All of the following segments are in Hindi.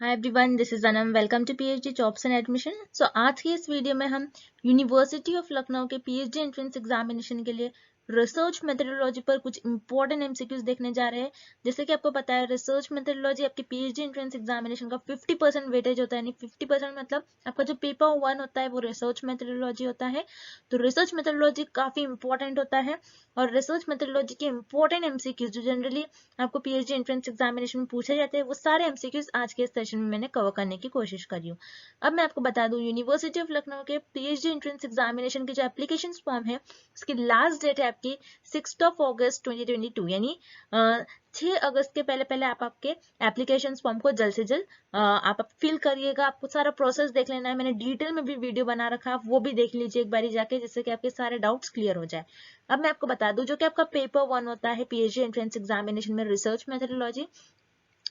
Hi everyone, this is Anam. Welcome to PhD jobs and admission. आज की इस वीडियो में हम यूनिवर्सिटी ऑफ लखनऊ के पीएचडी एंट्रेंस एग्जामिनेशन के लिए रिसर्च मेथोडोलॉजी पर कुछ इंपॉर्टेंट एमसीक्यूज देखने जा रहे हैं। जैसे कि आपको पता है, रिसर्च मेथोडोलॉजी आपके पीएचडी एंट्रेंस एग्जामिनेशन का 50% वेटेज होता है। यानी 50% मतलब आपका जो पेपर 1 होता है वो रिसर्च मेथोडोलॉजी होता है। तो रिसर्च मेथोडोलॉजी काफी इंपॉर्टेंट होता है और रिसर्च मेथोडोलॉजी के इंपॉर्टेंट एमसीक्यूज जो जनरली आपको पीएचडी एंट्रेंस एग्जामिनेशन में पूछे जाते हैं, वो सारे एमसीक्यूज आज के सेशन में मैंने कवर करने की कोशिश करी हूँ। अब मैं आपको बता दूं, यूनिवर्सिटी ऑफ लखनऊ के पीएचडी एंट्रेंस एग्जामिनेशन की जो एप्लीकेशन फॉर्म है, उसकी लास्ट डेट है आपकी 6 अगस्त 2022। यानी 6 अगस्त के पहले पहले आप आपके एप्लीकेशन फॉर्म को जल्द से जल्द आप फिल करिएगा। आपको सारा प्रोसेस देख लेना है। मैंने डिटेल में भी वीडियो बना रखा है, आप वो भी देख लीजिए एक बारी जाके, जिससे कि आपके सारे डाउट्स क्लियर हो जाए। अब मैं आपको बता दूं, जो कि आपका पेपर 1 होता है पीएचडी एंट्रेंस एग्जामिनेशन में रिसर्च मेथोडोलॉजी,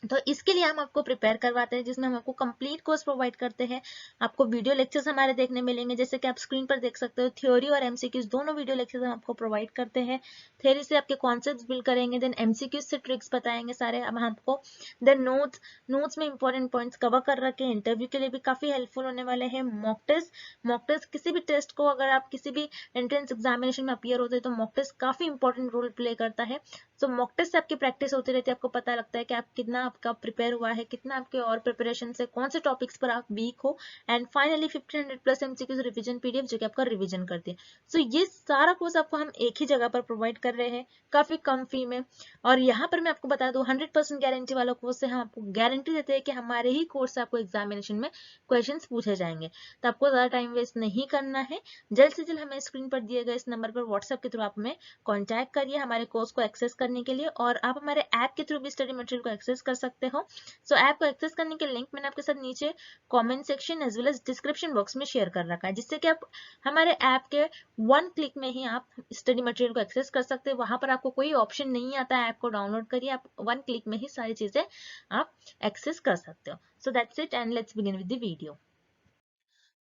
तो इसके लिए हम आपको प्रिपेयर करवाते हैं, जिसमें हम आपको कंप्लीट कोर्स प्रोवाइड करते हैं। आपको वीडियो लेक्चर्स हमारे देखने मिलेंगे, जैसे कि आप स्क्रीन पर देख सकते हो। थ्योरी और एमसीक्यूज दोनों वीडियो लेक्चर्स हम आपको प्रोवाइड करते हैं। थ्योरी से आपके कॉन्सेप्ट्स बिल्ड करेंगे, देन एमसीक्यूज से ट्रिक्स बताएंगे सारे हम आपको। देन नोट्स में इंपॉर्टेंट पॉइंट्स कवर कर रखे हैं। इंटरव्यू के लिए भी काफी हेल्पफुल होने वाले हैं। मॉक टेस्ट किसी भी टेस्ट को, अगर आप किसी भी एंट्रेंस एग्जामिनेशन में अपीयर होते हैं, तो मॉक टेस्ट काफी इंपॉर्टेंट रोल प्ले करता है। तो मॉक टेस्ट से आपकी प्रैक्टिस होती रहती है। आपको पता लगता है कि आप कितना आपका प्रिपेयर हुआ है, कितना आपके और प्रिपरेशन से कौन से टॉपिक्स पर आप वीक हो। And finally 1500 plus MCQs revision PDF, जो कि आपका रिवीजन करती है। सो ये सारा कोर्स आपको हम एक ही जगह पर प्रोवाइड कर रहे हैं, काफी कम फी में। और यहाँ पर मैं आपको बता दूं, 100% गारंटी वाला कोर्स है। हम आपको गारंटी देते हैं कि हमारे ही कोर्स से आपको एग्जामिनेशन में क्वेश्चन पूछे जाएंगे। तो आपको ज्यादा टाइम वेस्ट नहीं करना है। जल्द से जल्द हमें स्क्रीन पर दिए गए इस नंबर पर व्हाट्सएप के थ्रू आप हमें कॉन्टैक्ट करिए हमारे कोर्स को एक्सेस करने के लिए। और आप हमारे ऐप के थ्रू भी स्टडी मटेरियल को एक्सेस कर सकते हो। सो ऐप को एक्सेस करने के लिंक मैंने आपके साथ नीचे comment section as well as description box में शेयर कर रखा है, जिससे कि आप हमारे ऐप के 1 क्लिक में ही आप स्टडी मटेरियल को एक्सेस कर सकते हैं। वहां पर आपको कोई ऑप्शन नहीं आता है ऐप को डाउनलोड करिए, आप 1 क्लिक में ही सारी चीजें आप एक्सेस कर सकते हो। So that's it and let's begin with the video.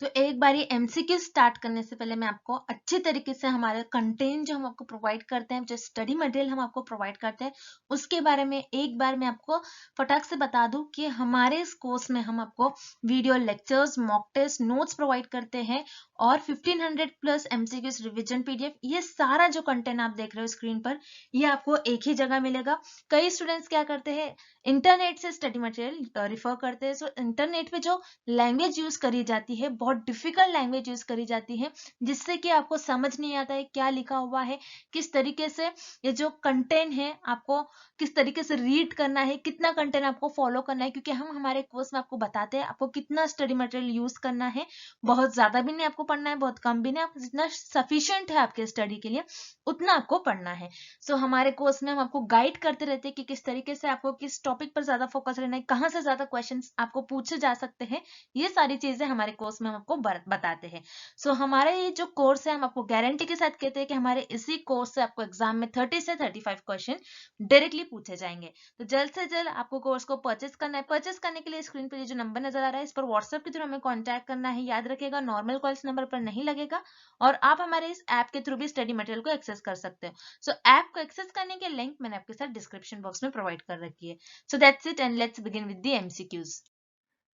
तो एक बार ये एमसीक्यू स्टार्ट करने से पहले मैं आपको अच्छे तरीके से हमारे कंटेंट जो हम आपको प्रोवाइड करते हैं, जो स्टडी मटेरियल हम आपको प्रोवाइड करते हैं, उसके बारे में एक बार मैं आपको फटाक से बता दूं कि हमारे इस कोर्स में हम आपको video lectures, mock test, notes provide करते हैं और 1500 प्लस एमसीक्यूज रिविजन पीडीएफ। ये सारा जो कंटेंट आप देख रहे हो स्क्रीन पर, ये आपको एक ही जगह मिलेगा। कई स्टूडेंट्स क्या करते हैं, इंटरनेट से स्टडी मटेरियल रिफर करते हैं। सो इंटरनेट पे जो लैंग्वेज यूज करी जाती है, बहुत डिफिकल्ट लैंग्वेज यूज करी जाती है, जिससे कि आपको समझ नहीं आता है क्या लिखा हुआ है, किस तरीके से ये जो कंटेंट है आपको किस तरीके से रीड करना है, कितना कंटेंट आपको फॉलो करना है। क्योंकि हम हमारे कोर्स में आपको बताते हैं आपको कितना स्टडी मटेरियल यूज करना है। बहुत ज्यादा भी नहीं आपको पढ़ना है, बहुत कम भी नहीं, आपको जितना सफिशियंट है आपके स्टडी के लिए उतना आपको पढ़ना है। सो हमारे कोर्स में हम आपको गाइड करते रहते हैं कि किस तरीके से आपको किस टॉपिक पर ज्यादा फोकस रहना है, कहाँ से ज्यादा क्वेश्चंस आपको पूछे जा सकते हैं। ये सारी चीजें हमारे कोर्स में हम आपको बताते हैं। सो हमारा ये जो कोर्स है, हम आपको गारंटी के साथ कहते हैं कि हमारे इसी कोर्स से आपको एग्जाम में 30 से 35 क्वेश्चन डायरेक्टली पूछे जाएंगे। तो जल्द से जल्द आपको कोर्स को परचेस करना है। परचेस करने के लिए स्क्रीन पर ये जो नंबर नजर आ रहा है, इस पर व्हाट्सएप के थ्रू हमें कॉन्टैक्ट करना है। याद रखिएगा, नॉर्मल कॉल इस नंबर पर नहीं लगेगा। और आप हमारे इस ऐप के थ्रू भी स्टडी मटेरियल को एक्सेस कर सकते हो। सो ऐप को एक्सेस करने के लिंक मैंने आपके साथ डिस्क्रिप्शन बॉक्स में प्रोवाइड कर रखी है। So that's it and let's begin with the MCQs.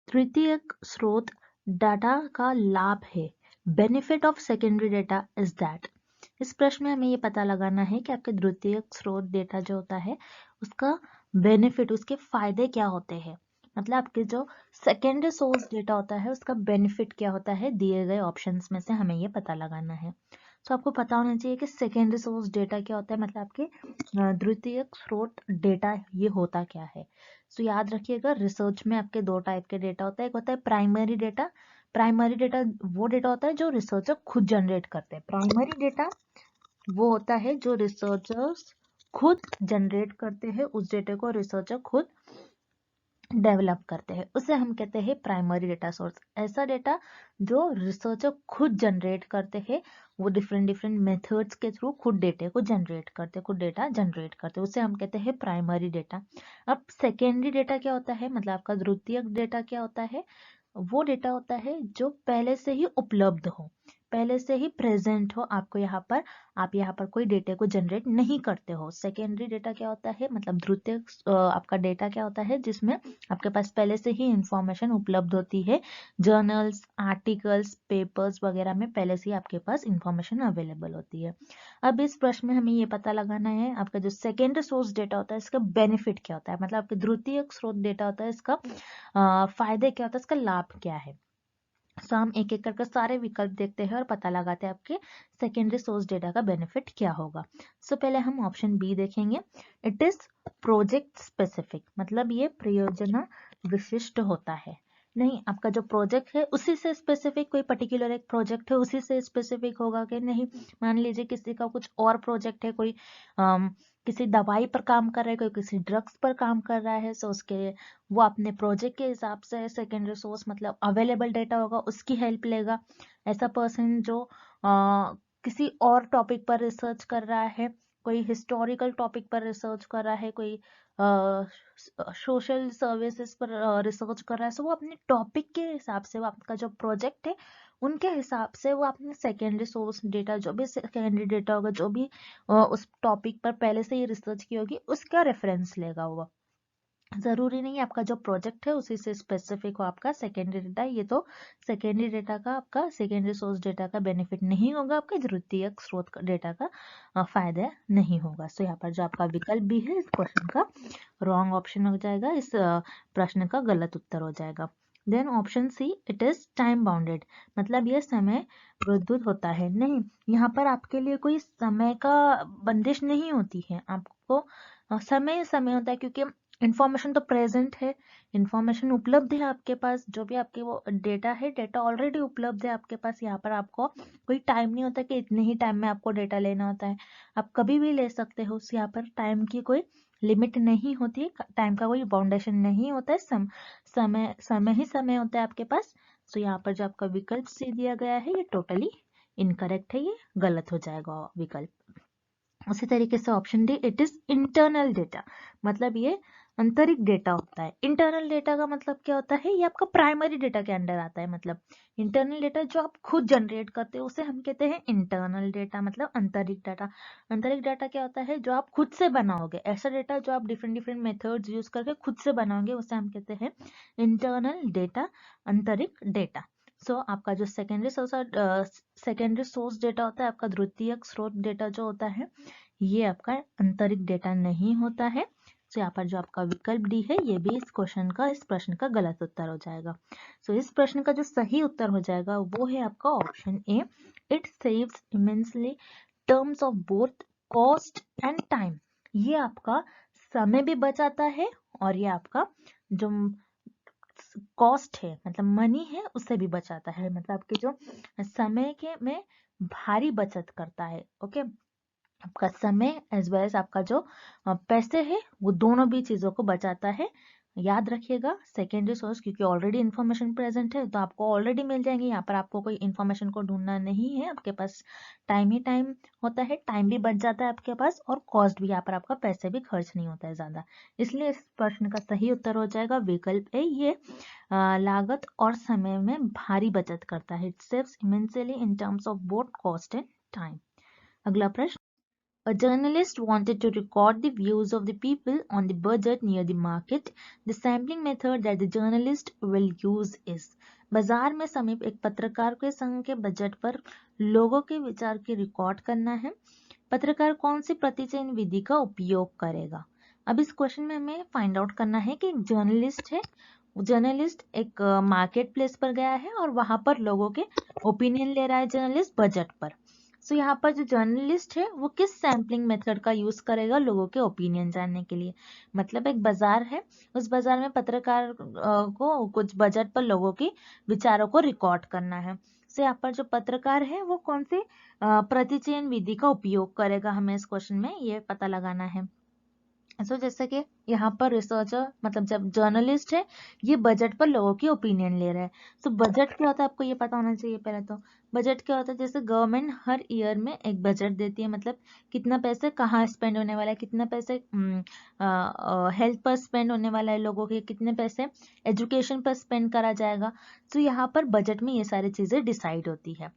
तृतीयक स्रोत डाटा का लाभ है। Benefit of secondary data is that. इस प्रश्न में हमें ये पता लगाना है कि आपके द्वितीयक स्रोत डेटा जो होता है, उसका बेनिफिट, उसके फायदे क्या होते हैं। मतलब आपके जो सेकेंडरी सोर्स डेटा होता है, उसका बेनिफिट क्या होता है, दिए गए ऑप्शंस में से हमें ये पता लगाना है। तो आपको पता होना चाहिए कि सेकेंडरी सोर्स डेटा क्या होता है, मतलब आपके द्वितीयक स्रोत डेटा ये होता क्या है। तो याद रखिएगा, रिसर्च में आपके 2 टाइप के डेटा होता है। एक होता है प्राइमरी डेटा। प्राइमरी डेटा वो डेटा होता है जो रिसर्चर खुद जनरेट करते हैं। प्राइमरी डेटा वो होता है जो रिसर्चर्स खुद जनरेट करते हैं, उस डेटा को रिसर्चर खुद डेवलप करते हैं, उसे हम कहते हैं प्राइमरी डेटा सोर्स। ऐसा डेटा जो रिसर्चर खुद जनरेट करते हैं, वो डिफरेंट डिफरेंट मेथड्स के थ्रू खुद डेटा को जनरेट करते हैं, खुद डेटा जनरेट करते हैं, उसे हम कहते हैं प्राइमरी डेटा। अब सेकेंडरी डेटा क्या होता है, मतलब आपका द्वितीयक डेटा क्या होता है, वो डेटा होता है जो पहले से ही उपलब्ध हो। पहले से ही प्रेजेंट हो आपको यहाँ पर, आप यहाँ पर कोई डेटा को जनरेट नहीं करते हो। सेकेंडरी डेटा क्या होता है, मतलब द्वितीयक आपका डेटा क्या होता है जिसमें आपके पास पहले से ही इंफॉर्मेशन उपलब्ध होती है। जर्नल्स, आर्टिकल्स, पेपर्स वगैरह में पहले से ही आपके पास इंफॉर्मेशन अवेलेबल होती है। अब इस प्रश्न में हमें ये पता लगाना है आपका जो सेकेंडरी सोर्स डेटा होता है इसका बेनिफिट क्या होता है, मतलब आपके द्वितीयक स्रोत डेटा होता है इसका फायदे क्या होता है, इसका लाभ क्या है। सो हम एक एक करके सारे विकल्प देखते हैं और पता लगाते हैं आपके सेकेंडरी सोर्स डेटा का बेनिफिट क्या होगा। सो पहले हम ऑप्शन बी देखेंगे। इट इज प्रोजेक्ट स्पेसिफिक, मतलब ये प्रयोजना विशिष्ट होता है। नहीं, आपका जो प्रोजेक्ट है उसी से स्पेसिफिक, कोई पर्टिकुलर एक प्रोजेक्ट है उसी से स्पेसिफिक होगा कि नहीं। मान लीजिए किसी का कुछ और प्रोजेक्ट है, कोई किसी दवाई पर काम कर रहा है, कोई किसी ड्रग्स पर काम कर रहा है, सो उसके वो अपने प्रोजेक्ट के हिसाब से सेकेंडरी सोर्स मतलब अवेलेबल डेटा होगा उसकी हेल्प लेगा। ऐसा पर्सन जो किसी और टॉपिक पर रिसर्च कर रहा है, कोई हिस्टोरिकल टॉपिक पर रिसर्च कर रहा है, कोई सोशल सर्विसेज पर रिसर्च कर रहा है, सो वो अपने टॉपिक के हिसाब से, वो आपका जो प्रोजेक्ट है उनके हिसाब से वो अपने सेकेंडरी सोर्स डेटा, जो भी सेकेंडरी डेटा होगा, जो भी उस टॉपिक पर पहले से ही रिसर्च की होगी उसका रेफरेंस लेगा वो। जरूरी नहीं आपका जो प्रोजेक्ट है उसी से स्पेसिफिक हो आपका सेकेंडरी डेटा। ये तो सेकेंडरी डेटा का, आपका सेकेंडरी सोर्स डेटा का बेनिफिट नहीं होगा, आपके द्वितीयक स्रोत डेटा का फायदा नहीं होगा। सो यहाँ पर जो आपका विकल्प भी है इस क्वेश्चन का रॉन्ग ऑप्शन हो जाएगा, इस प्रश्न का गलत उत्तर हो जाएगा। Then option C, it is time bounded, मतलब यह समय विद्युत होता है। नहीं, यहाँ पर आपके लिए कोई समय का बंदिश नहीं होती है, आपको समय समय होता है क्योंकि इंफॉर्मेशन तो प्रेजेंट है, इंफॉर्मेशन उपलब्ध है आपके पास, जो भी आपके वो डेटा है, डेटा ऑलरेडी उपलब्ध है आपके पास। यहाँ पर आपको कोई टाइम नहीं होता कि इतने ही टाइम में आपको डेटा लेना होता है, आप कभी भी ले सकते हो। यहाँ पर टाइम की कोई लिमिट नहीं होती है, टाइम का कोई बाउंडेशन नहीं होता है, समय समय ही समय होता है आपके पास। तो यहाँ पर जो आपका विकल्प सी दिया गया है ये टोटली इनकरेक्ट है, ये गलत हो जाएगा विकल्प। उसी तरीके से option D, it is internal data, मतलब ये आंतरिक डेटा होता है। इंटरनल डेटा का मतलब क्या होता है, ये आपका प्राइमरी डेटा के अंडर आता है। मतलब इंटरनल डेटा जो आप खुद जनरेट करते हो उसे हम कहते हैं इंटरनल डेटा, मतलब आंतरिक डाटा। आंतरिक डाटा क्या होता है, जो आप खुद से बनाओगे, ऐसा डेटा जो आप डिफरेंट डिफरेंट मेथड्स यूज करके खुद से बनाओगे उसे हम कहते हैं इंटरनल डेटा, आंतरिक डेटा। सो आपका जो सेकेंडरी सोर्स डेटा होता है, आपका द्वितीयक स्रोत डेटा जो होता है, ये आपका आंतरिक डेटा नहीं होता है। तो यहाँ पर जो आपका विकल्प डी है ये भी इस क्वेश्चन का, इस प्रश्न का गलत उत्तर हो जाएगा। सो इस प्रश्न का जो सही उत्तर हो जाएगा वो है आपका option A, it saves immensely terms of both cost and time. ये आपका समय भी बचाता है और ये आपका जो कॉस्ट है मतलब मनी है उससे भी बचाता है, मतलब आपके जो समय के में भारी बचत करता है। ओके, आपका समय एज वेल एज आपका जो पैसे है वो दोनों भी चीजों को बचाता है। याद रखिएगा सेकेंडरी सोर्स, क्योंकि ऑलरेडी इन्फॉर्मेशन प्रेजेंट है तो आपको ऑलरेडी मिल जाएंगे, यहाँ पर आपको कोई इन्फॉर्मेशन को ढूंढना नहीं है, आपके पास टाइम ही टाइम होता है, टाइम भी बच जाता है आपके पास और कॉस्ट भी, यहाँ पर आपका पैसे भी खर्च नहीं होता है ज्यादा। इसलिए इस प्रश्न का सही उत्तर हो जाएगा विकल्प ए, ये लागत और समय में भारी बचत करता है। It saves immensely in terms of both cost and time. अगला प्रश्न, a journalist wanted to record the views of the people on the budget near the market. The sampling method that the journalist will use is. बाजार में समीप एक पत्रकार के संघ के बजट पर लोगों के विचार की रिकॉर्ड करना है। पत्रकार कौन सी प्रतिचयन विधि का उपयोग करेगा। अब इस क्वेश्चन में हमें फाइंड आउट करना है कि एक जर्नलिस्ट है, जर्नलिस्ट एक मार्केट प्लेस पर गया है और वहां पर लोगों के ओपिनियन ले रहा है जर्नलिस्ट बजट पर। सो यहाँ पर जो जर्नलिस्ट है वो किस सैम्पलिंग मेथड का यूज करेगा लोगों के ओपिनियन जानने के लिए। मतलब एक बाजार है, उस बाजार में पत्रकार को कुछ बजट पर लोगों की विचारों को रिकॉर्ड करना है। सो यहाँ पर जो पत्रकार है वो कौन सी प्रतिचयन विधि का उपयोग करेगा, हमें इस क्वेश्चन में ये पता लगाना है। जैसे कि यहाँ पर रिसर्चर मतलब जब जर्नलिस्ट है ये बजट पर लोगों की ओपिनियन ले रहा है। तो बजट क्या होता है आपको ये पता होना चाहिए पहले तो। बजट क्या होता है, जैसे गवर्नमेंट हर ईयर में एक बजट देती है, मतलब कितना पैसे कहाँ स्पेंड होने वाला है, कितना पैसे हेल्थ पर स्पेंड होने वाला है लोगों के, कितने पैसे एजुकेशन पर स्पेंड करा जाएगा। तो यहाँ पर बजट में ये सारी चीजें डिसाइड होती है।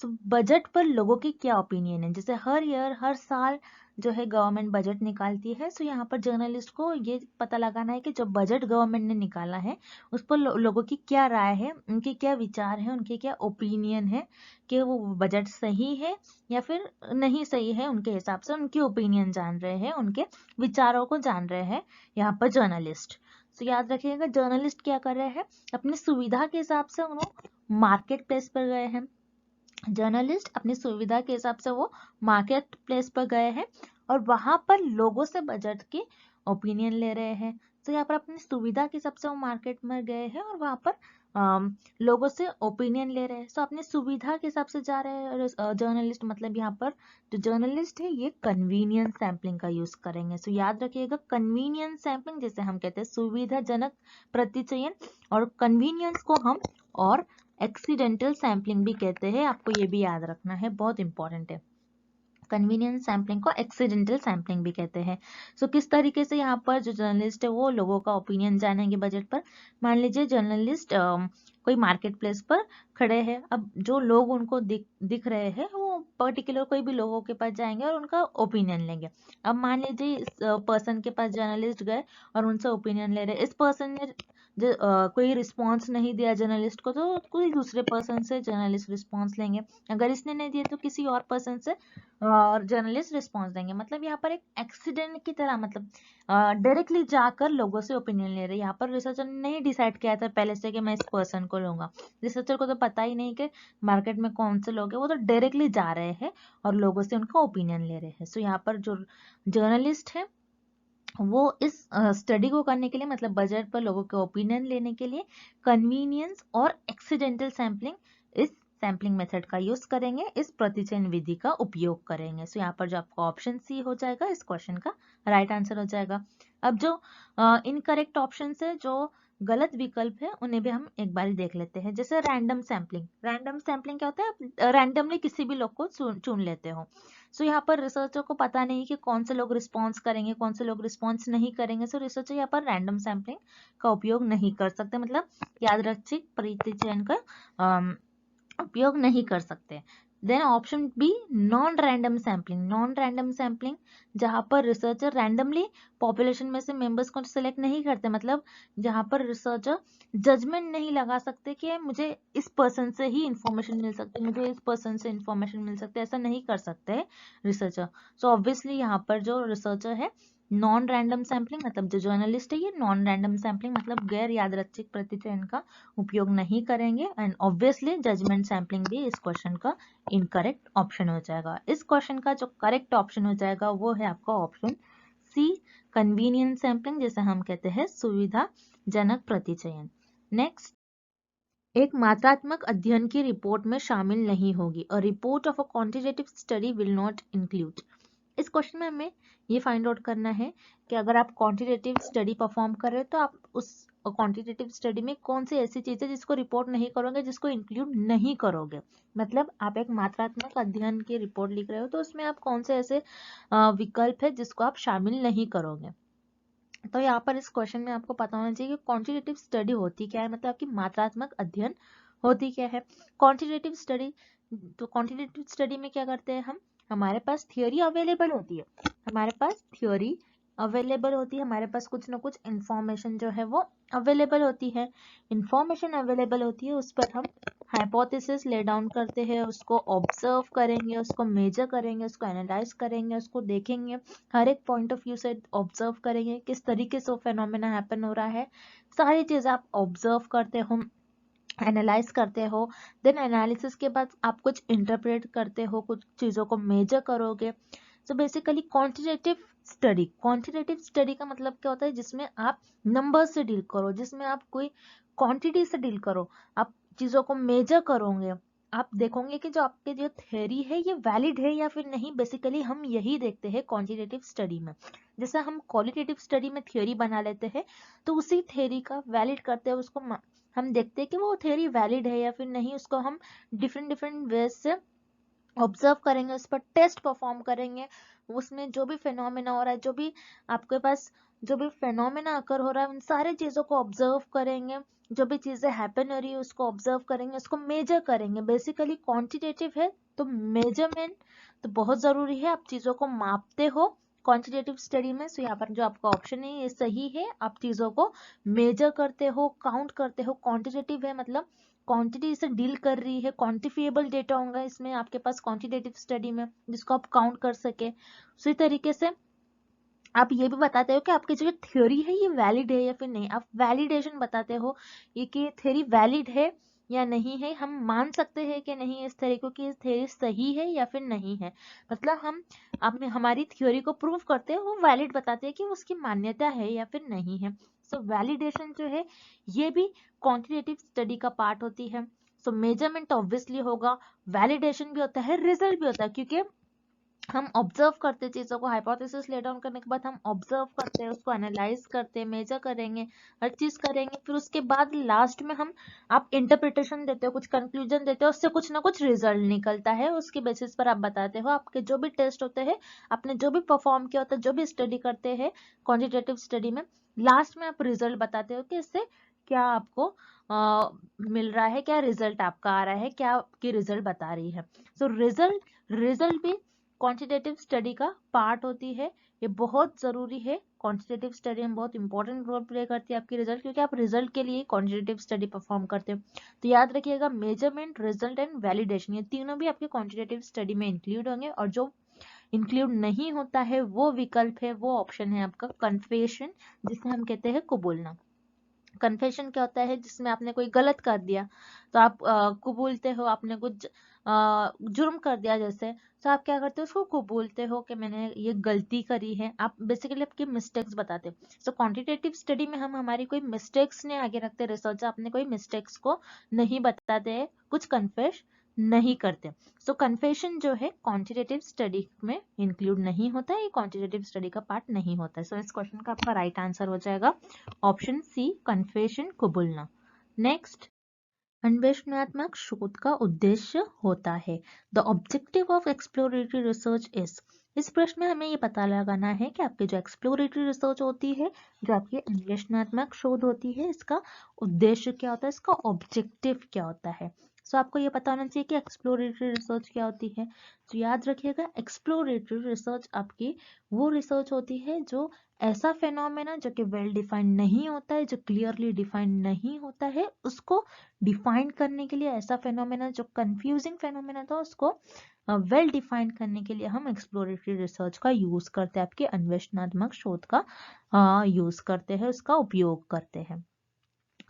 बजट पर लोगों की क्या ओपिनियन है। जैसे हर साल जो है गवर्नमेंट बजट निकालती है। सो यहाँ पर जर्नलिस्ट को ये पता लगाना है कि जो बजट गवर्नमेंट ने निकाला है उस पर लोगों की क्या राय है, उनके क्या विचार है, उनके क्या ओपिनियन है कि वो बजट सही है या फिर नहीं सही है। उनके हिसाब से उनकी ओपिनियन जान रहे हैं, उनके विचारों को जान रहे हैं यहाँ पर जर्नलिस्ट। तो याद रखिएगा जर्नलिस्ट क्या कर रहे हैं, अपनी सुविधा के हिसाब से वो मार्केट प्लेस पर गए हैं। जर्नलिस्ट अपनी सुविधा के हिसाब से वो मार्केट प्लेस पर गए हैं और वहां पर लोगों से बजट के ओपिनियन ले रहे हैं। तो यहाँ पर अपनी सुविधा के हिसाब से वो मार्केट में गए हैं और वहां पर लोगों से ओपिनियन ले रहे हैं। तो अपनी सुविधा के हिसाब से जा रहे हैं जर्नलिस्ट। मतलब यहाँ पर जो जर्नलिस्ट है ये कन्वीनियंस सैम्पलिंग का यूज करेंगे। सो याद रखिएगा कन्वीनियंस सैम्पलिंग जिसे हम कहते हैं सुविधाजनक प्रतिचयन, और कन्वीनियंस को हम और एक्सीडेंटल सैम्पलिंग भी कहते हैं। आपको ये भी याद रखना है, बहुत इंपॉर्टेंट है। कन्वीनियंस सैम्पलिंग को एक्सीडेंटल सैम्पलिंग भी कहते हैं। सो किस तरीके से यहाँ पर जो जर्नलिस्ट है वो लोगों का ओपिनियन जानेंगे बजट पर। मान लीजिए जर्नलिस्ट कोई मार्केट प्लेस पर खड़े हैं। अब जो लोग उनको दिख रहे हैं वो पर्टिकुलर कोई भी लोगों के पास जाएंगे और उनका ओपिनियन लेंगे। अब मान लीजिए इस पर्सन के पास जर्नलिस्ट गए और उनसे ओपिनियन ले रहे। इस पर्सन ने कोई रिस्पॉन्स नहीं दिया जर्नलिस्ट को तो कोई दूसरे पर्सन से जर्नलिस्ट रिस्पॉन्स लेंगे। अगर इसने नहीं दिया तो किसी और पर्सन से और जर्नलिस्ट रिस्पॉन्स देंगे। मतलब यहाँ पर एक एक्सीडेंट की तरह, मतलब डायरेक्टली जाकर लोगों से ओपिनियन ले रहे। यहाँ पर रिसर्चर ने नहीं डिसाइड किया था पहले से कि मैं इस पर्सन को लूंगा। रिसर्चर को तो पता ही नहीं कि मार्केट में कौन से लोग हैं, वो तो डायरेक्टली जा रहे हैं और लोगों से उनका ओपिनियन ले रहे हैं। सो यहाँ पर जो जर्नलिस्ट है वो इस स्टडी को करने के लिए, मतलब बजट पर लोगों के ओपिनियन लेने के लिए कन्वीनियंस और एक्सीडेंटल सैम्पलिंग, इस सैम्पलिंग मेथड का यूज करेंगे, इस प्रतिचयन विधि का उपयोग करेंगे। सो यहाँ पर जो आपका ऑप्शन सी हो जाएगा इस क्वेश्चन का राइट आंसर हो जाएगा। अब जो इनकरेक्ट ऑप्शन है, जो गलत विकल्प है, उन्हें भी हम एक बार देख लेते हैं। जैसे रैंडम सैम्पलिंग। रैंडम सैम्पलिंग क्या होता है, आप रैंडमली किसी भी लोग को चुन लेते हो। सो यहाँ पर रिसर्चर को पता नहीं कि कौन से लोग रिस्पॉन्स करेंगे, कौन से लोग रिस्पॉन्स नहीं करेंगे। सो रिसर्चर यहाँ पर रैंडम सैम्पलिंग का उपयोग नहीं कर सकते, मतलब यादृच्छिक प्रतिचयन का उपयोग नहीं कर सकते। Then option B non random sampling. Non random sampling जहां पर रिसर्चर रैंडमली पॉपुलेशन में से मेंबर्स को सिलेक्ट नहीं करते, मतलब जहां पर रिसर्चर जजमेंट नहीं लगा सकते कि मुझे इस पर्सन से ही इंफॉर्मेशन मिल सकती है, मुझे इस पर्सन से इंफॉर्मेशन मिल सकती है, ऐसा नहीं कर सकते रिसर्चर। सो ऑब्वियसली यहाँ पर जो रिसर्चर है नॉन रैंडम सैम्पलिंग, मतलब जो जर्नलिस्ट है ये नॉन रैंडम सैम्पलिंग मतलब गैर यादृच्छिक प्रतिचयन का उपयोग नहीं करेंगे। एंड ऑब्वियसली जजमेंट सैम्पलिंग भी इस क्वेश्चन का इनकरेक्ट ऑप्शन हो जाएगा। इस क्वेश्चन का जो करेक्ट ऑप्शन हो जाएगा वो है आपका ऑप्शन सी कन्वीनियंस सैम्पलिंग, जैसे हम कहते हैं सुविधाजनक प्रतिचयन। नेक्स्ट, एक मात्रात्मक अध्ययन की रिपोर्ट में शामिल नहीं होगी। A report of a quantitative study will not include. इस क्वेश्चन में हमें ये फाइंड आउट करना है कि अगर आप क्वांटिटेटिव स्टडी परफॉर्म कर रहे हो तो आप उस क्वांटिटेटिव स्टडी में कौन सी ऐसी चीज है जिसको रिपोर्ट नहीं करोगे, जिसको इंक्लूड नहीं करोगे। मतलब आप एक मात्रात्मक अध्ययन की रिपोर्ट लिख रहे हो तो उसमें आप कौन से ऐसे विकल्प है जिसको आप शामिल नहीं करोगे। तो यहाँ पर इस क्वेश्चन में आपको पता होना चाहिए कि क्वांटिटेटिव स्टडी होती क्या है, मतलब आपकी मात्रात्मक अध्ययन होती क्या है। क्वांटिटेटिव स्टडी, तो क्वांटिटेटिव स्टडी में क्या करते हैं हम, हमारे पास थियोरी अवेलेबल होती है, हमारे पास थियोरी अवेलेबल होती है, हमारे पास कुछ ना कुछ इंफॉर्मेशन जो है वो अवेलेबल होती है। इंफॉर्मेशन अवेलेबल होती है, उस पर हम हाइपोथेसिस ले डाउन करते हैं, उसको ऑब्जर्व करेंगे, उसको मेजर करेंगे, उसको एनालाइज करेंगे, उसको देखेंगे, हर एक पॉइंट ऑफ व्यू से ऑब्जर्व करेंगे किस तरीके से फेनोमेना हैपन हो रहा है। सारी चीजें आप ऑब्जर्व करते हो, एनालाइज करते हो। देन एनालिसिस के बाद आप कुछ इंटरप्रेट करते हो, कुछ चीजों को मेजर करोगे। सो बेसिकली क्वांटिटेटिव स्टडी का मतलब क्या होता है, जिसमें आप नंबर से डील करो, जिसमें आप कोई क्वांटिटी से डील करो, आप चीजों को मेजर करोगे, आप देखोगे कि जो आपके जो थ्योरी है ये वैलिड है या फिर नहीं। बेसिकली हम यही देखते हैं क्वांटिटेटिव स्टडी में। जैसे हम क्वालिटेटिव स्टडी में थ्योरी बना लेते हैं तो उसी थ्योरी का वैलिड करते हैं, उसको हम देखते हैं कि वो थ्योरी वैलिड है या फिर नहीं। उसको हम डिफरेंट डिफरेंट वेज से ऑब्जर्व करेंगे, उस पर टेस्ट परफॉर्म करेंगे, उसमें जो भी फिनोमेना हो रहा है, जो भी आपके पास जो भी फेनोमेना अकर हो रहा है उन सारी चीजों को ऑब्जर्व करेंगे, जो भी चीजें हैपन हो रही है उसको ऑब्जर्व करेंगे, उसको मेजर करेंगे। बेसिकली क्वांटिटेटिव है तो मेजरमेंट तो बहुत जरूरी है, आप चीजों को मापते हो क्वांटिटेटिव स्टडी में। सो यहाँ पर जो आपका ऑप्शन है ये सही है, आप चीजों को मेजर करते हो, काउंट करते हो। क्वांटिटेटिव है मतलब क्वांटिटी से डील कर रही है, क्वांटिफिएबल डेटा होगा इसमें आपके पास क्वांटिटेटिव स्टडी में, जिसको आप काउंट कर सके। उसी तरीके से आप ये भी बताते हो कि आपकी जो थ्योरी है ये वैलिड है या फिर नहीं, आप वैलिडेशन बताते हो ये कि थ्योरी वैलिड है या नहीं है, हम मान सकते हैं कि नहीं इस थ्योरी को, कि इस थ्योरी सही है या फिर नहीं है। मतलब हम हमारी थ्योरी को प्रूव करते हैं, वो वैलिड बताते हैं कि उसकी मान्यता है या फिर नहीं है। सो वैलिडेशन जो है ये भी क्वांटिटेटिव स्टडी का पार्ट होती है। सो मेजरमेंट ऑब्वियसली होगा, वैलिडेशन भी होता है, रिजल्ट भी होता है, क्योंकि हम ऑब्जर्व करते हैं चीजों को, हाइपोथेसिस ले डाउन करने के बाद हम ऑब्जर्व करते हैं, उसको एनालाइज करते हैं, मेजर करेंगे, हर चीज करेंगे, फिर उसके बाद लास्ट में हम आप इंटरप्रिटेशन देते हो, कुछ कंक्लूजन देते हो, उससे कुछ ना कुछ रिजल्ट निकलता है, उसके बेसिस पर आप बताते हो। आपके जो भी टेस्ट होते हैं, आपने जो भी परफॉर्म किया होता है, जो भी स्टडी करते हैं क्वांटिटेटिव स्टडी में, लास्ट में आप रिजल्ट बताते हो कि इससे क्या आपको मिल रहा है, क्या रिजल्ट आपका आ रहा है, क्या आपकी रिजल्ट बता रही है। सो रिजल्ट भी क्वांटिटेटिव स्टडी का पार्ट होती है, ये बहुत जरूरी है। क्वांटिटेटिव स्टडी में बहुत इंपॉर्टेंट रोल प्ले करती है आपकी रिजल्ट, क्योंकि आप रिजल्ट के लिए क्वांटिटेटिव स्टडी परफॉर्म करते हो। तो याद रखिएगा मेजरमेंट, रिजल्ट एंड वैलिडेशन, ये तीनों भी आपके क्वांटिटेटिव स्टडी में इंक्लूड होंगे। और जो इंक्लूड नहीं होता है वो विकल्प है, वो ऑप्शन है आपका कन्फेशन, जिसे हम कहते हैं कबूलना। कन्फेशन क्या होता है, जिसमें आपने कोई गलत कर दिया तो आप कबूलते हो, आपने कुछ जुर्म कर दिया जैसे, तो आप क्या करते हो, उसको कबूलते हो कि मैंने ये गलती करी है, आप बेसिकली आपकी मिस्टेक्स बताते हो। सो क्वांटिटेटिव स्टडी में हम हमारी कोई मिस्टेक्स नहीं आगे रखते, रिसर्च आपने कोई मिस्टेक्स को नहीं बताते, कुछ कन्फेस नहीं करते। सो कन्फेशन जो है क्वांटिटेटिव स्टडी में इंक्लूड नहीं होता है, ये क्वांटिटेटिव स्टडी का पार्ट नहीं होता है। सो इस क्वेश्चन का आपका राइट आंसर हो जाएगा ऑप्शन सी, कन्फेशन, कबूलना। नेक्स्ट, अन्वेषणात्मक शोध का उद्देश्य होता है। The objective of exploratory research is. इस प्रश्न में हमें ये पता लगाना है कि आपकी जो एक्सप्लोरेटरी रिसर्च होती है, जो आपकी अन्वेषणात्मक शोध होती है, इसका उद्देश्य क्या होता है, इसका ऑब्जेक्टिव क्या होता है। सो आपको ये पता होना चाहिए कि एक्सप्लोरेटरी रिसर्च क्या होती है। तो याद रखिएगा, एक्सप्लोरेटरी रिसर्च आपकी वो रिसर्च होती है जो ऐसा फेनोमेना जो कि वेल डिफाइंड नहीं होता है, जो क्लियरली डिफाइंड नहीं होता है, उसको डिफाइन करने के लिए, ऐसा फेनोमेना जो कंफ्यूजिंग फेनोमेना था उसको वेल डिफाइन करने के लिए हम एक्सप्लोरेटरी रिसर्च का यूज करते हैं, आपके अन्वेषणात्मक शोध का यूज करते हैं, उसका उपयोग करते हैं।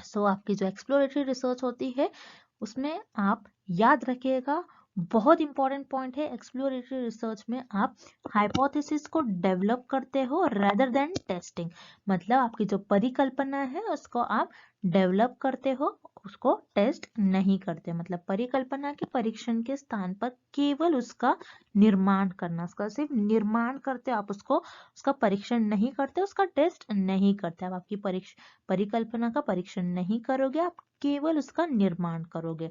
सो आपकी जो एक्सप्लोरेटरी रिसर्च होती है उसमें आप याद रखिएगा, बहुत इंपॉर्टेंट पॉइंट है, एक्सप्लोरेटरी रिसर्च में आप हाइपोथेसिस को डेवलप करते हो रेदर देन टेस्टिंग। मतलब आपकी जो परिकल्पना है उसको आप डेवलप करते हो, उसको टेस्ट नहीं करते। मतलब परिकल्पना के परीक्षण के स्थान पर केवल उसका निर्माण करना, उसका सिर्फ निर्माण करते हो आप, उसको उसका परीक्षण नहीं करते, उसका टेस्ट नहीं करते। आप आपकी परिकल्पना का परीक्षण नहीं करोगे, आप केवल उसका निर्माण करोगे।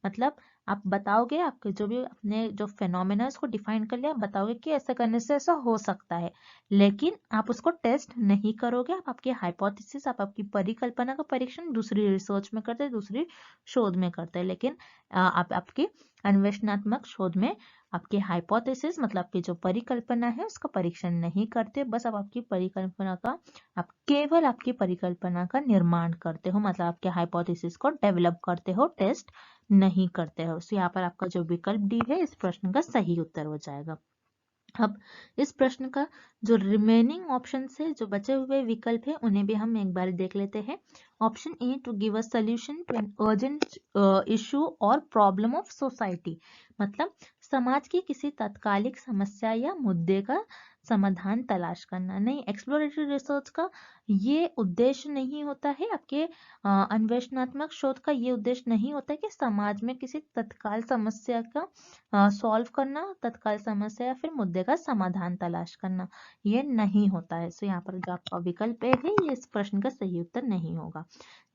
मतलब आप बताओगे, आपके जो भी अपने जो फेनोमेना है उसको डिफाइन कर लिया, आप बताओगे कि ऐसा करने से ऐसा हो सकता है, लेकिन आप उसको टेस्ट नहीं करोगे। आप आपकी हाइपोथेसिस, आप आपकी परिकल्पना का परीक्षण दूसरी रिसर्च में करते हैं, दूसरी शोध में करते हैं, लेकिन आप आपकी अन्वेषणात्मक शोध में आपकी हाइपोथेसिस मतलब आपकी जो परिकल्पना है उसका परीक्षण नहीं करते, बस आप आपकी परिकल्पना का, आप केवल आपकी परिकल्पना का निर्माण करते हो, मतलब आपके हाइपोथेसिस को डेवलप करते हो, टेस्ट नहीं करते हो। तो यहाँ पर आपका जो विकल्प डी है इस प्रश्न का सही उत्तर हो जाएगा। अब इस प्रश्न का जो रिमेनिंग ऑप्शन है, जो बचे हुए विकल्प है, उन्हें भी हम एक बार देख लेते हैं। Option A, to give a solution to an urgent issue और प्रॉब्लम ऑफ सोसाइटी, मतलब समाज की किसी तत्कालिक समस्या या मुद्दे का समाधान तलाश करना। नहीं, एक्सप्लोरेटरी रिसर्च का ये उद्देश्य नहीं होता है, आपके अन्वेषणात्मक शोध का ये उद्देश्य नहीं होता है कि समाज में किसी तत्काल समस्या का सॉल्व करना, तत्काल समस्या या फिर मुद्दे का समाधान तलाश करना, ये नहीं होता है। सो यहाँ पर जो आपका विकल्प ए है ये इस प्रश्न का सही उत्तर नहीं होगा।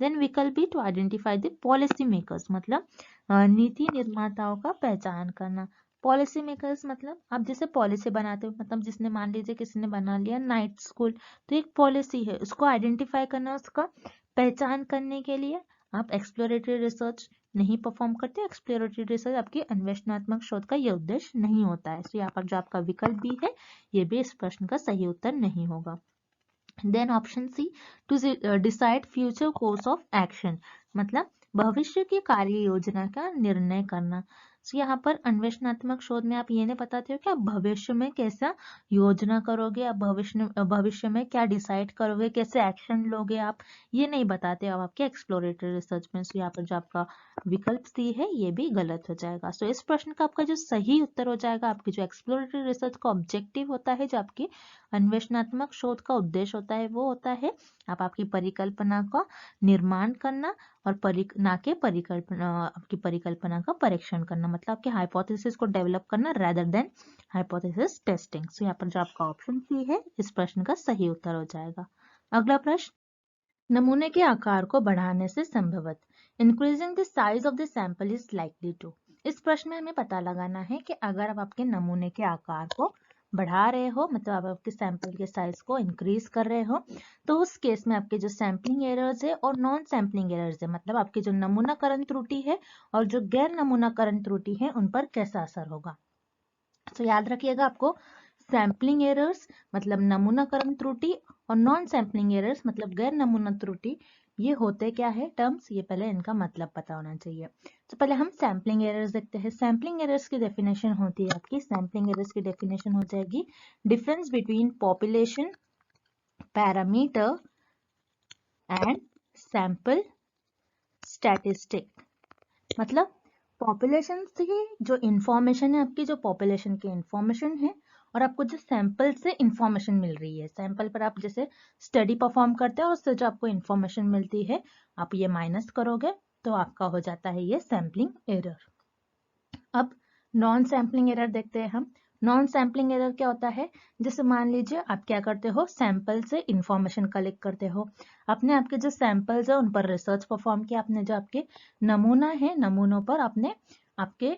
देन विकल्प B, to identify the policy makers, मतलब नीति निर्माताओं का पहचान करना। पॉलिसी मेकर्स मतलब आप जैसे पॉलिसी बनाते हो, मतलब जिसने मान लीजिए किसी ने बना लिया नाइट स्कूल, तो एक पॉलिसी है, उसको आइडेंटिफाई करना, उसका पहचान करने के लिए आप एक्सप्लोरेटरी रिसर्च नहीं परफॉर्म करते। एक्सप्लोरेटरी रिसर्च आपकी अन्वेषणात्मक शोध का ये उद्देश्य नहीं होता है। तो यहाँ पर जो आपका विकल्प भी है ये भी इस प्रश्न का सही उत्तर नहीं होगा। Then option C, to decide future course of action, मतलब भविष्य की कार्य योजना का निर्णय करना। तो यहाँ पर अन्वेषणात्मक शोध में आप ये नहीं बताते हो कि आप भविष्य में कैसा योजना करोगे, आप भविष्य में क्या डिसाइड करोगे, कैसे एक्शन लोगे, आप ये नहीं बताते हो आपके एक्सप्लोरेटरी रिसर्च में। तो यहाँ पर जो आपका विकल्प सी है ये भी गलत हो जाएगा। सो इस प्रश्न का आपका जो सही उत्तर हो जाएगा, आपकी जो एक्सप्लोरेटरी रिसर्च का ऑब्जेक्टिव होता है, जो आपकी अन्वेषणात्मक शोध का उद्देश्य होता है, वो होता है आपकी परिकल्पना का निर्माण करना और आपकी परिकल्पना का परीक्षण करना, मतलब आपके हाइपोथेसिस को डेवलप करना रेदर देन हाइपोथेसिस टेस्टिंग। सो यहाँ पर जो आपका ऑप्शन सी है इस प्रश्न का सही उत्तर हो जाएगा। अगला प्रश्न, नमूने के आकार को बढ़ाने से संभवत increasing the size of the sample is likely to. इस प्रश्न में हमें पता लगाना है कि अगर आप आपके नमूने के आकार को बढ़ा रहे हो, मतलब आप आपके सैंपल के साइज को इंक्रीज कर रहे हो, तो उस केस में आपके जो सैंपलिंग एरर्स है और नॉन सैंपलिंग एरर्स है, मतलब आपकी जो नमूनाकरण त्रुटि है और जो गैर नमूनाकरण त्रुटि है, उन पर कैसा असर होगा। तो याद रखिएगा, आपको सैंपलिंग एरर्स मतलब नमूनाकरण त्रुटि और नॉन सैंपलिंग एरर्स मतलब गैर नमूना त्रुटि, ये होते क्या है टर्म्स, ये पहले इनका मतलब पता होना चाहिए। तो पहले हम सैंपलिंग एरर्स देखते हैं। सैंपलिंग एरर्स की डेफिनेशन होती है आपकी, सैंपलिंग एरर्स की डेफिनेशन हो जाएगी difference between population parameter and sample statistic, मतलब पॉपुलेशन से जो इंफॉर्मेशन है, आपकी जो पॉपुलेशन की इंफॉर्मेशन है और आपको जो सैंपल से इंफॉर्मेशन मिल रही है, सैंपल पर आप जैसे स्टडी परफॉर्म करते हैं और उससे जो आपको इंफॉर्मेशन मिलती है आप ये माइनस करोगे तो आपका हो जाता है ये सैंपलिंग एरर। अब नॉन सैंपलिंग एरर देखते हैं हम। नॉन सैंपलिंग एरर क्या होता है, जैसे मान लीजिए आप क्या करते हो, सैंपल से इंफॉर्मेशन कलेक्ट करते हो, आपने आपके जो सैंपल्स है उन पर रिसर्च परफॉर्म किया, आपने जो आपके नमूना है नमूनों पर आपने आपके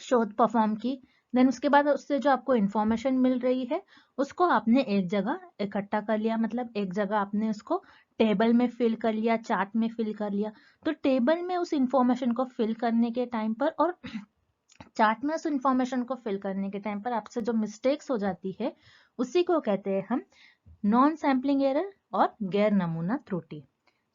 शोध परफॉर्म की, देन उसके बाद उससे जो आपको इंफॉर्मेशन मिल रही है उसको आपने एक जगह इकट्ठा कर लिया, मतलब एक जगह आपने उसको टेबल में फिल कर लिया, चार्ट में फिल कर लिया। तो टेबल में उस इंफॉर्मेशन को फिल करने के टाइम पर और चार्ट में उस इंफॉर्मेशन को फिल करने के टाइम पर आपसे जो मिस्टेक्स हो जाती है उसी को कहते हैं हम नॉन सैंपलिंग एरर और गैर नमूना त्रुटि।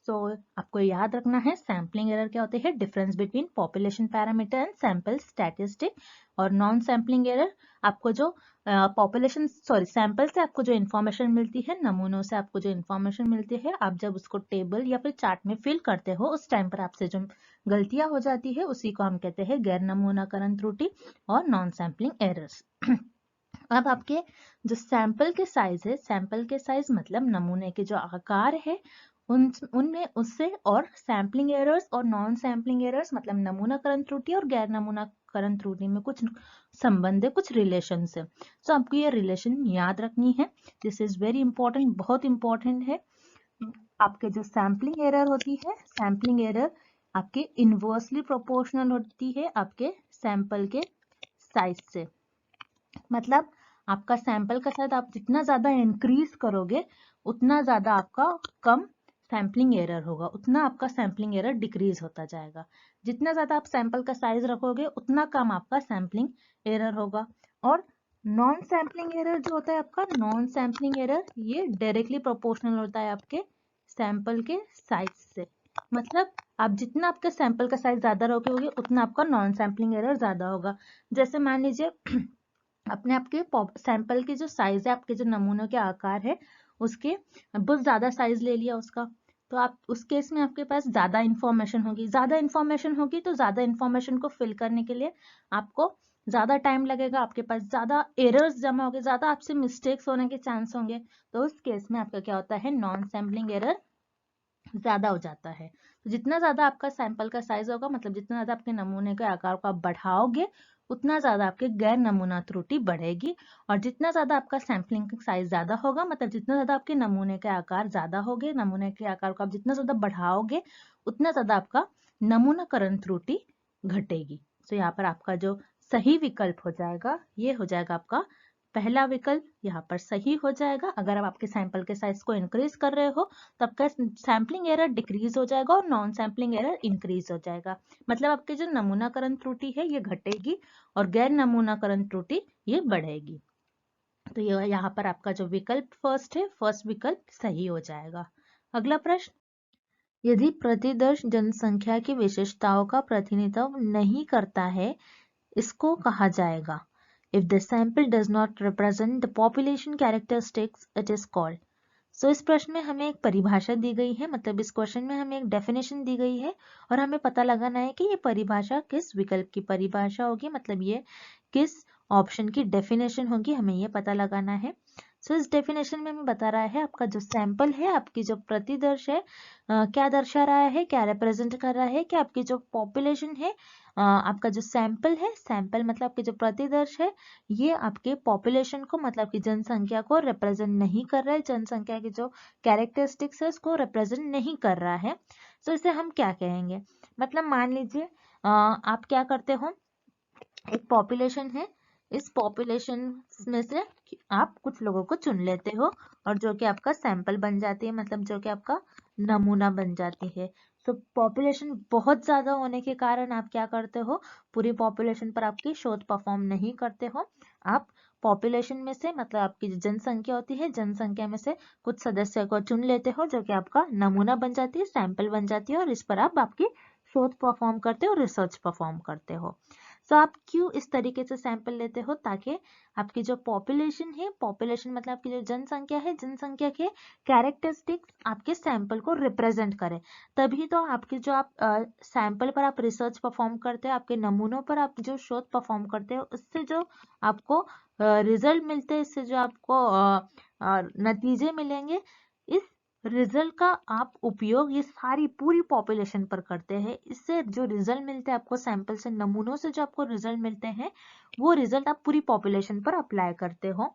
सो आपको याद रखना है सैंपलिंग एरर क्या होती है, difference between population parameter and sample statistic, और नॉन सैंपलिंग एरर आपको जो सैंपल से आपको जो इन्फॉर्मेशन मिलती है, नमूनों से आपको जो इन्फॉर्मेशन मिलती है, आप जब उसको टेबल या फिर चार्ट में फिल करते हो उस टाइम पर आपसे जो गलतियां हो जाती है उसी को हम कहते हैं गैर नमूनाकरण त्रुटि और नॉन सैंपलिंग एरर्स। अब आपके जो सैंपल के साइज है, सैंपल के साइज मतलब नमूने के जो आकार है उनमें उससे, और सैंपलिंग एरर्स और नॉन सैंपलिंग एरर्स मतलब नमूनाकरण त्रुटि और गैर नमूनाकरण त्रुटि में कुछ संबंध है, कुछ रिलेशन है। तो आपको ये रिलेशन याद रखनी है, दिस इज वेरी इंपॉर्टेंट, बहुत इंपॉर्टेंट है। आपके जो सैंपलिंग एरर होती है, सैंपलिंग एरर आपके इनवर्सली प्रोपोर्शनल होती है आपके सैंपल के साइज से, मतलब आपका सैंपल का साइज आप जितना ज्यादा इंक्रीज करोगे उतना ज्यादा आपका कम सैंपलिंग एरर होगा, उतना आपका सैंपलिंग एरर डिक्रीज होता जाएगा। जितना ज्यादा आप सैंपल का साइज रखोगे उतना कम आपका सैंपलिंग एरर होगा। और नॉन सैंपलिंग एरर जो होता है आपका, नॉन सैंपलिंग एरर ये डायरेक्टली प्रोपोर्शनल होता है आपके सैंपल के साइज से, मतलब आप जितना आपका सैंपल का साइज ज्यादा रखोगे उतना आपका नॉन सैंपलिंग एरर ज्यादा होगा। जैसे मान लीजिए अपने आपके सैंपल की जो साइज है, आपके जो नमूनों के आकार है उसके बहुत ज्यादा साइज ले लिया उसका, तो आप उस केस में आपके पास ज्यादा इंफॉर्मेशन होगी, तो ज्यादा इंफॉर्मेशन को फिल करने के लिए आपको ज्यादा टाइम लगेगा, आपके पास ज्यादा एरर्स जमा होंगे, ज्यादा आपसे मिस्टेक्स होने के चांस होंगे। तो उस केस में आपका क्या होता है, नॉन सैंपलिंग एरर ज्यादा हो जाता है। तो जितना ज्यादा आपका सैंपल का साइज होगा, मतलब जितना ज्यादा आपके नमूने के आकार को आप बढ़ाओगे उतना ज्यादा आपके गैर नमूना त्रुटि बढ़ेगी, और जितना ज्यादा आपका सैंपलिंग का साइज ज्यादा होगा, मतलब जितना ज्यादा आपके नमूने के आकार ज्यादा होंगे, नमूने के आकार को आप जितना ज्यादा बढ़ाओगे उतना ज्यादा आपका नमूनाकरण त्रुटि घटेगी। तो यहाँ पर आपका जो सही विकल्प हो जाएगा, ये हो जाएगा आपका पहला विकल्प, यहाँ पर सही हो जाएगा। अगर आप आपके सैंपल के साइज को इंक्रीज कर रहे हो तो आपका सैम्पलिंग एरर डिक्रीज हो जाएगा और नॉन सैम्पलिंग एरर इंक्रीज हो जाएगा। मतलब आपके जो नमूनाकरण त्रुटि है ये घटेगी और गैर नमूनाकरण त्रुटि ये बढ़ेगी। तो ये यहाँ पर आपका जो विकल्प फर्स्ट है, फर्स्ट विकल्प सही हो जाएगा। अगला प्रश्न, यदि प्रतिदर्श जनसंख्या की विशेषताओं का प्रतिनिधित्व नहीं करता है, इसको कहा जाएगा। If the sample does not represent the population characteristics, it is called. So इस प्रश्न में हमें एक परिभाषा दी गई है, मतलब इस क्वेश्चन में हमें एक डेफिनेशन दी गई है और हमें पता लगाना है कि ये परिभाषा किस विकल्प की परिभाषा होगी, मतलब ये किस ऑप्शन की डेफिनेशन होगी, हमें ये पता लगाना है। सो इस डेफिनेशन में हमें बता रहा है आपका जो सैंपल है, आपकी जो प्रतिदर्श है, क्या दर्शा रहा है, क्या रिप्रेजेंट कर रहा है कि आपकी जो पॉपुलेशन है, आपका जो सैंपल है, सैंपल मतलब आपके जो प्रतिदर्श है, ये आपके पॉपुलेशन को मतलब की जनसंख्या को रिप्रेजेंट नहीं कर रहा है, जनसंख्या की जो कैरेक्टरिस्टिक्स है उसको रिप्रेजेंट नहीं कर रहा है। तो इसे हम क्या कहेंगे, मतलब मान लीजिए आप क्या करते हो, एक पॉपुलेशन है, इस पॉपुलेशन में से आप कुछ लोगों को चुन लेते हो और जो कि आपका सैंपल बन जाती है, मतलब जो कि आपका नमूना बन जाती है। तो पॉपुलेशन बहुत ज्यादा होने के कारण आप क्या करते हो, पूरी पॉपुलेशन पर आपकी शोध परफॉर्म नहीं करते हो, आप पॉपुलेशन में से मतलब आपकी जो जनसंख्या होती है, जनसंख्या में से कुछ सदस्य को चुन लेते हो जो कि आपका नमूना बन जाती है, सैंपल बन जाती है और इस पर आप आपकी शोध परफॉर्म करते हो, रिसर्च परफॉर्म करते हो। तो आप क्यों इस तरीके से सैंपल लेते हो, ताकि आपकी जो पॉपुलेशन है, पॉपुलेशन मतलब आपकी जो जनसंख्या है, जनसंख्या के कैरेक्टरिस्टिक्स आपके सैंपल को रिप्रेजेंट करे। तभी तो आपके जो आप सैंपल पर आप रिसर्च परफॉर्म करते हो, आपके नमूनों पर आप जो शोध परफॉर्म करते हो, उससे जो आपको रिजल्ट मिलते हैं, इससे जो आपको नतीजे मिलेंगे, इस रिजल्ट का आप उपयोग ये सारी पूरी पॉपुलेशन पर करते हैं। इससे जो रिजल्ट मिलते हैं आपको सैंपल से, नमूनों से जो आपको रिजल्ट मिलते हैं, वो रिजल्ट आप पूरी पॉपुलेशन पर अप्लाई करते हो।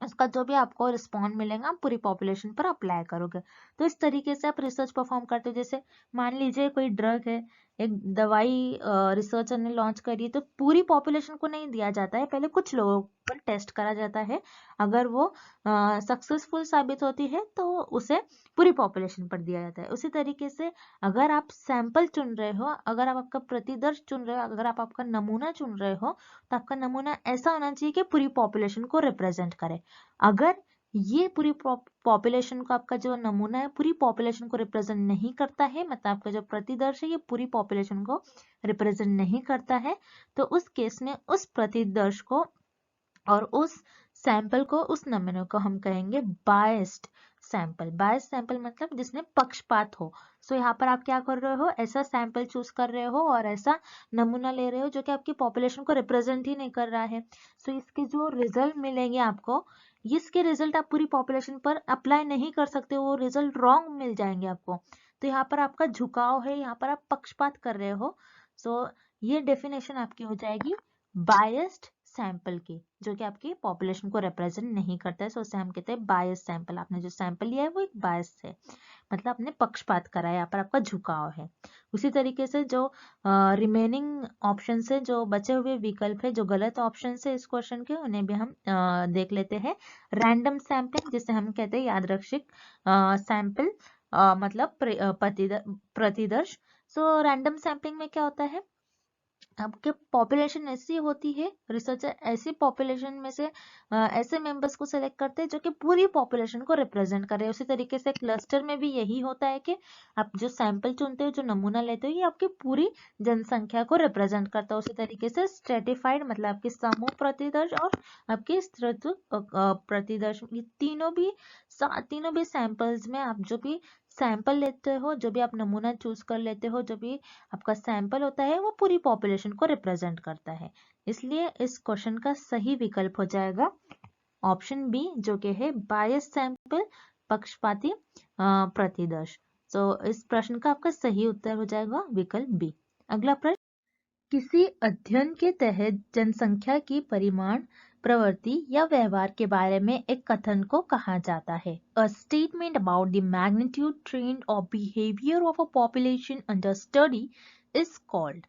उसका जो भी आपको रिस्पॉन्ड मिलेगा आप पूरी पॉपुलेशन पर अप्लाई करोगे। तो इस तरीके से आप रिसर्च परफॉर्म करते हो। जैसे मान लीजिए कोई ड्रग है, एक दवाई रिसर्चर ने लॉन्च करी है, तो पूरी पॉपुलेशन को नहीं दिया जाता है, पहले कुछ लोगों पर टेस्ट करा जाता है। अगर वो सक्सेसफुल साबित होती है तो उसे पूरी पॉपुलेशन पर दिया जाता है। उसी तरीके से अगर आप सैंपल चुन रहे हो, अगर आप आपका प्रतिदर्श चुन रहे हो, अगर आप आपका नमूना चुन रहे हो, तो आपका नमूना ऐसा होना चाहिए कि पूरी पॉपुलेशन को रिप्रेजेंट करे। अगर ये पूरी पॉपुलेशन को, आपका जो नमूना है पूरी पॉपुलेशन को रिप्रेजेंट नहीं करता है, मतलब आपका जो प्रतिदर्श है ये पूरी पॉपुलेशन को रिप्रेजेंट नहीं करता है, तो उस केस में उस प्रतिदर्श को और उस सैंपल को, उस नमूने को हम कहेंगे बायस्ड सैंपल। बायस्ड सैंपल मतलब जिसमें पक्षपात हो। सो यहाँ पर आप क्या कर रहे हो, ऐसा सैंपल चूज कर रहे हो और ऐसा नमूना ले रहे हो जो कि आपकी पॉपुलेशन को रिप्रेजेंट ही नहीं कर रहा है। सो इसके जो रिजल्ट मिलेंगे आपको, इसके रिजल्ट आप पूरी पॉपुलेशन पर अप्लाई नहीं कर सकते, वो रिजल्ट रॉन्ग मिल जाएंगे आपको। तो यहाँ पर आपका झुकाव है, यहाँ पर आप पक्षपात कर रहे हो। सो ये डेफिनेशन आपकी हो जाएगी बायस्ड सैंपल की, जो कि आपकी पॉपुलेशन को रिप्रेजेंट नहीं करता है। सो उसे हम कहते हैं बायस्ड सैंपल। आपने जो सैंपल लिया है वो एक बायस्ड है, मतलब आपने पक्षपात करा है, यहाँ पर आपका झुकाव है। उसी तरीके से जो रिमेनिंग ऑप्शन से जो बचे हुए विकल्प है, जो गलत ऑप्शन है इस क्वेश्चन के, उन्हें भी हम देख लेते हैं। रैंडम सैंपलिंग, जिसे हम कहते हैं यादृच्छिक सैंपल, मतलब प्रतिदर्श। सो रैंडम सैंपलिंग में क्या होता है, आपके पॉपुलेशन ऐसी होती है, रिसर्चर ऐसी पॉपुलेशन में से ऐसे मेंबर्स को सिलेक्ट करते हैं जो कि पूरी पॉपुलेशन को रिप्रेजेंट करे। उसी तरीके से क्लस्टर में भी यही होता है कि आप जो सैंपल चुनते हो, जो नमूना लेते हो, ये आपकी पूरी जनसंख्या को रिप्रेजेंट करता है। उसी तरीके से स्ट्रेटिफाइड मतलब आपके समूह प्रतिदर्श और आपके स्तृत्व प्रतिदर्श, ये तीनों भी सैंपल्स में आप जो भी सैंपल लेते हो, जो भी आप नमूना चूज कर लेते हो, जो भी आपका सैंपल होता है, वो पूरी पॉपुलेशन को रिप्रेजेंट करता है। इसलिए इस क्वेश्चन का सही विकल्प हो जाएगा ऑप्शन बी, जो कि है बायस सैंपल, पक्षपाती प्रतिदर्श। तो इस प्रश्न का आपका सही उत्तर हो जाएगा विकल्प बी। अगला प्रश्न, किसी अध्ययन के तहत जनसंख्या की परिमाण, प्रवृत्ति या व्यवहार के बारे में एक कथन को कहा जाता है। A statement about the magnitude, trend or behavior of a population under study is called.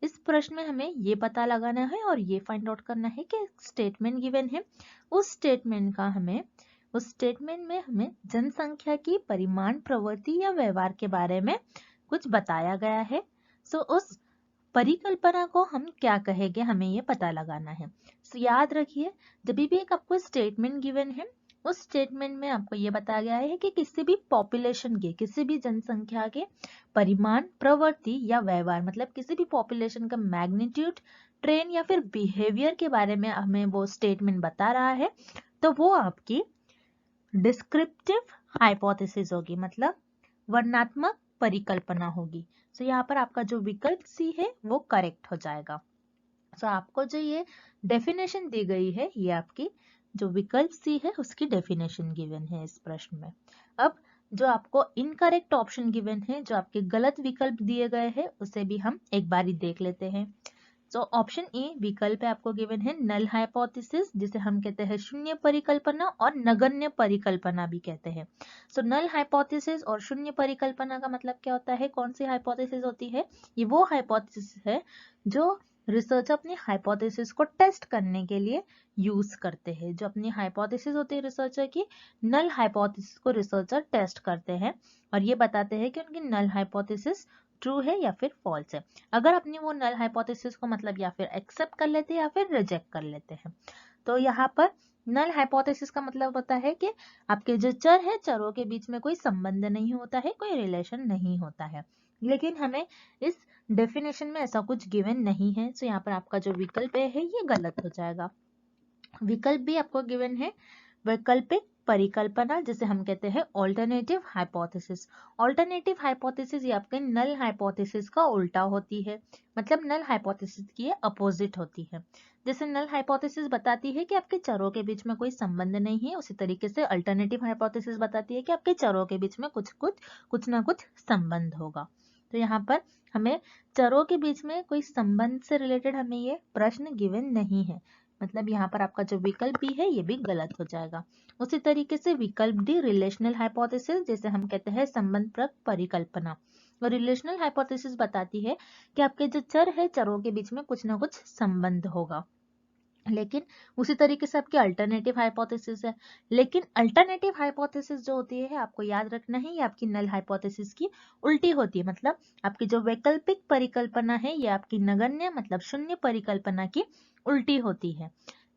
इस प्रश्न में हमें ये पता लगाना है और ये फाइंड आउट करना है कि स्टेटमेंट गिवन है, उस स्टेटमेंट में हमें जनसंख्या की परिमाण, प्रवृत्ति या व्यवहार के बारे में कुछ बताया गया है। सो उस परिकल्पना को हम क्या कहेंगे, हमें ये पता लगाना है। सो याद रखिए, जब भी एक आपको स्टेटमेंट गिवन है, उस स्टेटमेंट में आपको ये बताया गया है कि किसी भी पॉपुलेशन के, किसी भी जनसंख्या के परिमाण, प्रवृत्ति या व्यवहार, मतलब किसी भी पॉपुलेशन का मैग्नीट्यूड, ट्रेंड या फिर बिहेवियर के बारे में हमें वो स्टेटमेंट बता रहा है, तो वो आपकी डिस्क्रिप्टिव हाइपोथेसिस होगी, मतलब वर्णनात्मक परिकल्पना होगी। सो यहाँ पर आपका जो विकल्प सी है वो करेक्ट हो जाएगा। सो आपको जो ये डेफिनेशन दी गई है, ये आपकी जो विकल्प सी है उसकी डेफिनेशन गिवन है इस प्रश्न में। अब जो आपको इनकरेक्ट ऑप्शन गिवन है, जो आपके गलत विकल्प दिए गए हैं, उसे भी हम एक बारी देख लेते हैं। सो ऑप्शन ए विकल्प है आपको गिवन है नल हाइपोथेसिस, जिसे हम कहते हैं शून्य परिकल्पना और नगण्य परिकल्पना भी कहते हैं। सो नल हाइपोथेसिस और शून्य परिकल्पना का मतलब क्या होता है, कौन सी हाइपोथेसिस होती है? ये वो हाइपोथेसिस है जो रिसर्चर अपनी हाइपोथेसिस को टेस्ट करने के लिए यूज करते हैं। जो अपनी हाइपोथेसिस होती है रिसर्चर की, नल हाइपोथेसिस को रिसर्चर टेस्ट करते हैं और ये बताते हैं कि उनकी नल हाइपोथेसिस ट्रू है या फिर फॉल्स है। अगर अपनी वो नल हाइपोथेसिस को मतलब या फिर एक्सेप्ट कर लेते हैं या फिर रिजेक्ट कर लेते हैं। तो यहाँ पर नल हाइपोथेसिस का मतलब होता है कि आपके जो चर है, चरों के बीच में कोई संबंध नहीं होता है, कोई रिलेशन नहीं होता है। लेकिन हमें इस डेफिनेशन में ऐसा कुछ गिवन नहीं है, तो यहाँ पर आपका जो विकल्प है ये गलत हो जाएगा। विकल्प भी आपको गिवन है वैकल्पिक परिकल्पना, जिसे हम कहते हैं ऑल्टरनेटिव हाइपोथेसिस। ऑल्टरनेटिव हाइपोथेसिस ये आपके नल हाइपोथेसिस का उल्टा होती है, मतलब नल हाइपोथेसिस की ये अपोजिट होती है। जैसे नल हाइपोथेसिस बताती है कि आपके चरों के बीच में कोई संबंध नहीं है, उसी तरीके से अल्टरनेटिव हाइपोथेसिस बताती है कि आपके चरों के बीच में कुछ ना कुछ संबंध होगा। तो यहाँ पर हमें चरों के बीच में कोई संबंध से रिलेटेड हमें ये प्रश्न गिवन नहीं है, मतलब यहाँ पर आपका जो विकल्प भी है ये भी गलत हो जाएगा। उसी तरीके से विकल्प डी रिलेशनल हाइपोथेसिस, जिसे हम कहते हैं संबंधप्रक परिकल्पना। और रिलेशनल हाइपोथेसिस बताती है कि आपके जो चर है, चरों के बीच में कुछ ना कुछ संबंध होगा। लेकिन उसी तरीके से आपकी अल्टरनेटिव हाइपोथेसिस है, लेकिन अल्टरनेटिव हाइपोथेसिस जो होती है, आपको याद रखना है, ये आपकी नल हाइपोथेसिस की उल्टी होती है। मतलब आपकी जो वैकल्पिक परिकल्पना है ये आपकी नगण्य मतलब शून्य परिकल्पना की उल्टी होती है।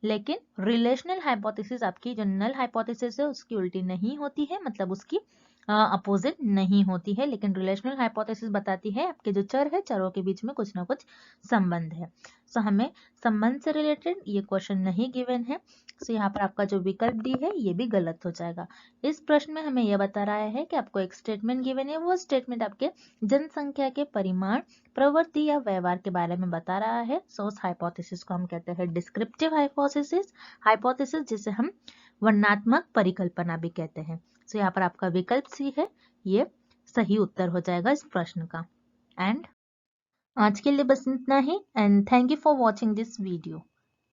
लेकिन रिलेशनल हाइपोथेसिस आपकी जो नल हाइपोथेसिस है उसकी उल्टी नहीं होती है, मतलब उसकी अपोजिट नहीं होती है। लेकिन रिलेशनल हाइपोथेसिस बताती है आपके जो चर है, चरों के बीच में कुछ ना कुछ संबंध है। सो हमें संबंध से रिलेटेड ये क्वेश्चन नहीं गिवन है, सो यहाँ पर आपका जो विकल्प डी है ये भी गलत हो जाएगा। इस प्रश्न में हमें यह बता रहा है कि आपको एक स्टेटमेंट गिवन है, वो स्टेटमेंट आपके जनसंख्या के परिमाण, प्रवृत्ति या व्यवहार के बारे में बता रहा है। सो उस हाइपोथेसिस को हम कहते हैं डिस्क्रिप्टिव हाइपोथेसिस, जिसे हम वर्णनात्मक परिकल्पना भी कहते हैं। सो यहाँ पर आपका विकल्प सी है ये सही उत्तर हो जाएगा इस प्रश्न का। एंड आज के लिए बस इतना ही, and thank you for watching this video.